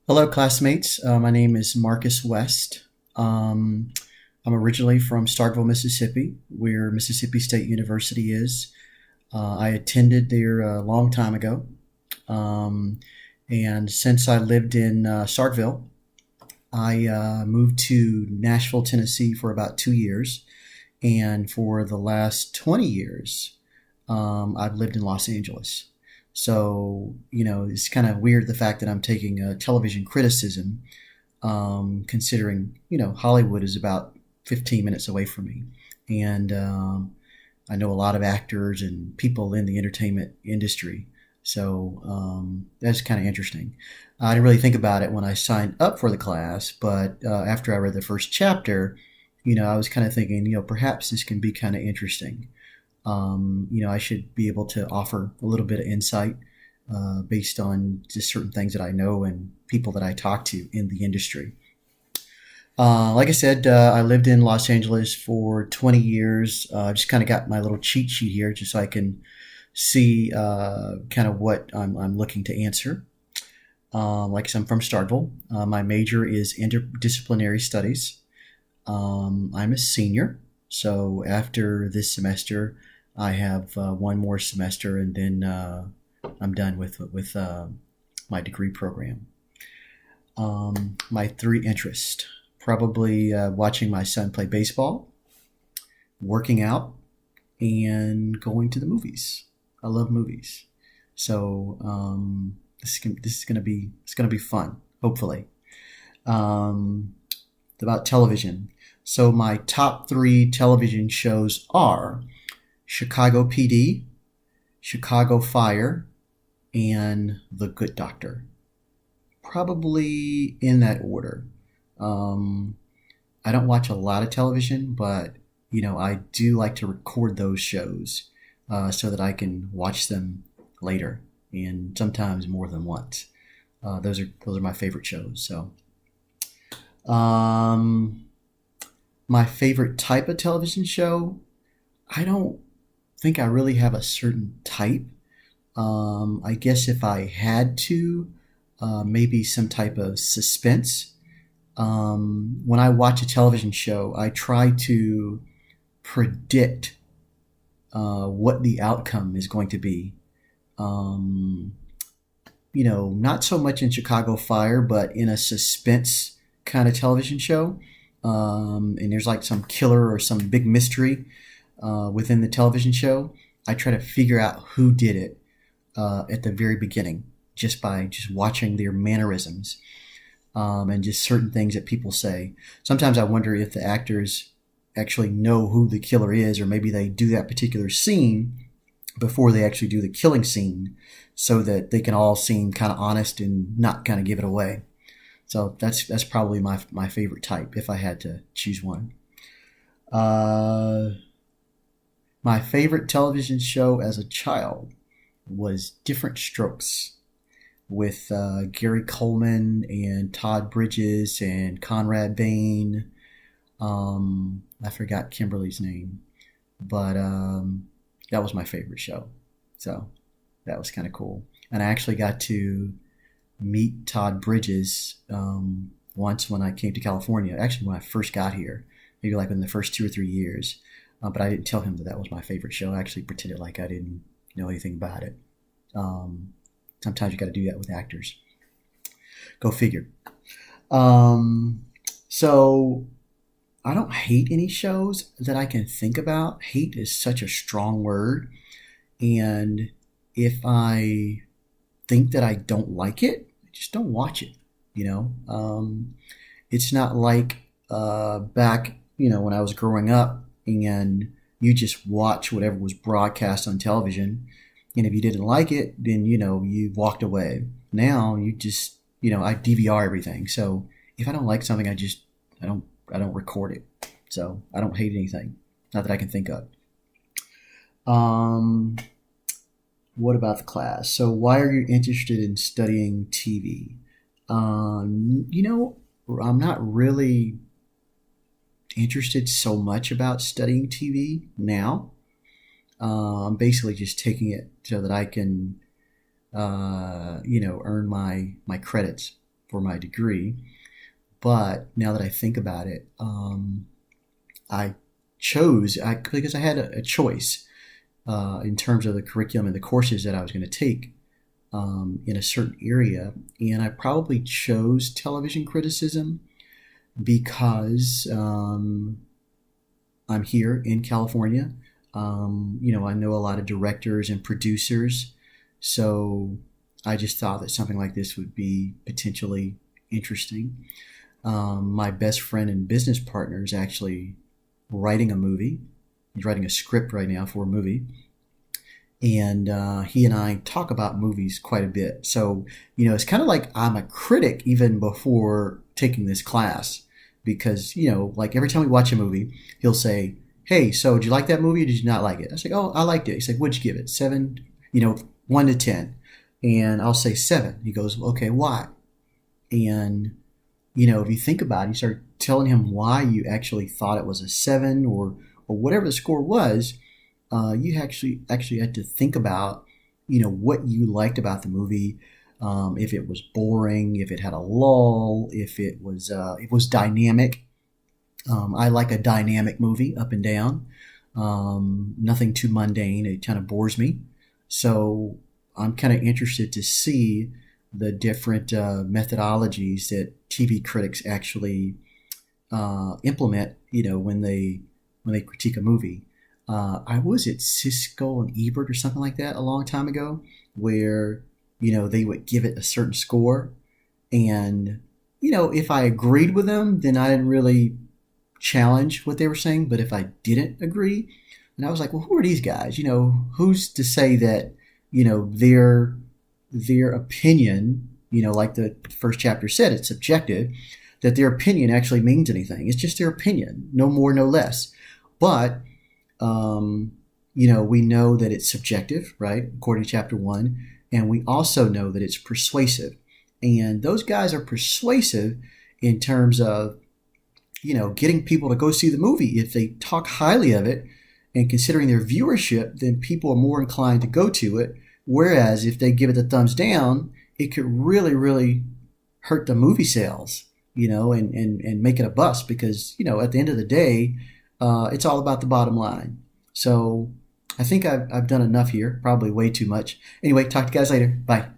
Hello, classmates. My name is Marcus West. Um, I'm originally from Starkville, Mississippi, where Mississippi State University is. I attended there a long time ago. Um, and since I lived in Starkville, I moved to Nashville, Tennessee for about 2 years. And for the last 20 years, I've lived in Los Angeles. So, it's kind of weird the fact that I'm taking television criticism, considering, Hollywood is about 15 minutes away from me. And I know a lot of actors and people in the entertainment industry. So that's kind of interesting. I didn't really think about it when I signed up for the class, but after I read the first chapter, I was kind of thinking, perhaps this can be kind of interesting. I should be able to offer a little bit of insight based on just certain things that I know and people that I talk to in the industry. Like I said, I lived in Los Angeles for 20 years. I just kind of got my little cheat sheet here just so I can see kind of what I'm looking to answer. Like I said, I'm from Starkville. My major is interdisciplinary studies. I'm a senior, so after this semester, I have one more semester, and then I'm done with my degree program. My three interests: probably watching my son play baseball, working out, and going to the movies. I love movies, so this is gonna be fun. Hopefully, um, about television. So my top three television shows are Chicago PD, Chicago Fire, and The Good Doctor. Probably in that order. Um, I don't watch a lot of television, but I do like to record those shows so that I can watch them later, and sometimes more than once. Those are my favorite shows. So, um, my favorite type of television show, I don't think I really have a certain type. I guess if I had to, maybe some type of suspense. When I watch a television show, I try to predict what the outcome is going to be. Um, not so much in Chicago Fire, but in a suspense kind of television show. And there's like some killer or some big mystery within the television show. I try to figure out who did it at the very beginning just by just watching their mannerisms and just certain things that people say. Sometimes I wonder if the actors actually know who the killer is, or maybe they do that particular scene before they actually do the killing scene so that they can all seem kind of honest and not kind of give it away. So that's probably my favorite type if I had to choose one. Uh, my favorite television show as a child was Different Strokes with Gary Coleman and Todd Bridges and Conrad Bain. I forgot Kimberly's name, but that was my favorite show. So that was kind of cool. And I actually got to meet Todd Bridges once when I came to California. Actually, when I first got here, maybe like in the first 2 or 3 years. But I didn't tell him that that was my favorite show. I actually pretended like I didn't know anything about it. Um, Sometimes you got to do that with actors. Go figure. Um, so I don't hate any shows that I can think about. Hate is such a strong word. And if I think that I don't like it, I just don't watch it. You know, it's not like back, when I was growing up and you just watch whatever was broadcast on television. And if you didn't like it, then, you walked away. Now you just, I DVR everything. So if I don't like something, I don't, I don't record it. So I don't hate anything. Not that I can think of. Um, what about the class? So why are you interested in studying TV? I'm not really interested so much about studying TV now. I'm basically just taking it so that I can, earn my credits. for my degree. But now that I think about it, I because I had a choice in terms of the curriculum and the courses that I was going to take in a certain area. And I probably chose television criticism because I'm here in California. I know a lot of directors and producers. So I just thought that something like this would be potentially interesting. My best friend and business partner is actually writing a movie. He's writing a script right now for a movie. And he and I talk about movies quite a bit. So, it's kind of like I'm a critic even before taking this class because, like every time we watch a movie, he'll say, "Hey, so did you like that movie or did you not like it?" I say, "Oh, I liked it." He's like, "What'd you give it? 7, 1 to 10." And I'll say 7. He goes, "Okay, why?" And, if you think about it, you start telling him why you actually thought it was a 7 or whatever the score was. You actually had to think about, what you liked about the movie. If it was boring, if it had a lull, if it was dynamic. I like a dynamic movie, up and down. Nothing too mundane. It kind of bores me. So I'm kind of interested to see the different methodologies that TV critics actually implement. When they critique a movie. I was at Siskel and Ebert or something like that a long time ago, where they would give it a certain score, and if I agreed with them, then I didn't really challenge what they were saying. But if I didn't agree, then I was like, well, who are these guys? Who's to say that their opinion, like the first chapter said, it's subjective, that their opinion actually means anything. It's just their opinion, no more, no less. But we know that it's subjective, right? According to chapter 1. And we also know that it's persuasive. And those guys are persuasive in terms of, getting people to go see the movie. If they talk highly of it and considering their viewership, then people are more inclined to go to it. Whereas if they give it the thumbs down, it could really, really hurt the movie sales, and make it a bust because, at the end of the day, it's all about the bottom line. So I think I've done enough here, probably way too much. Anyway, talk to you guys later. Bye.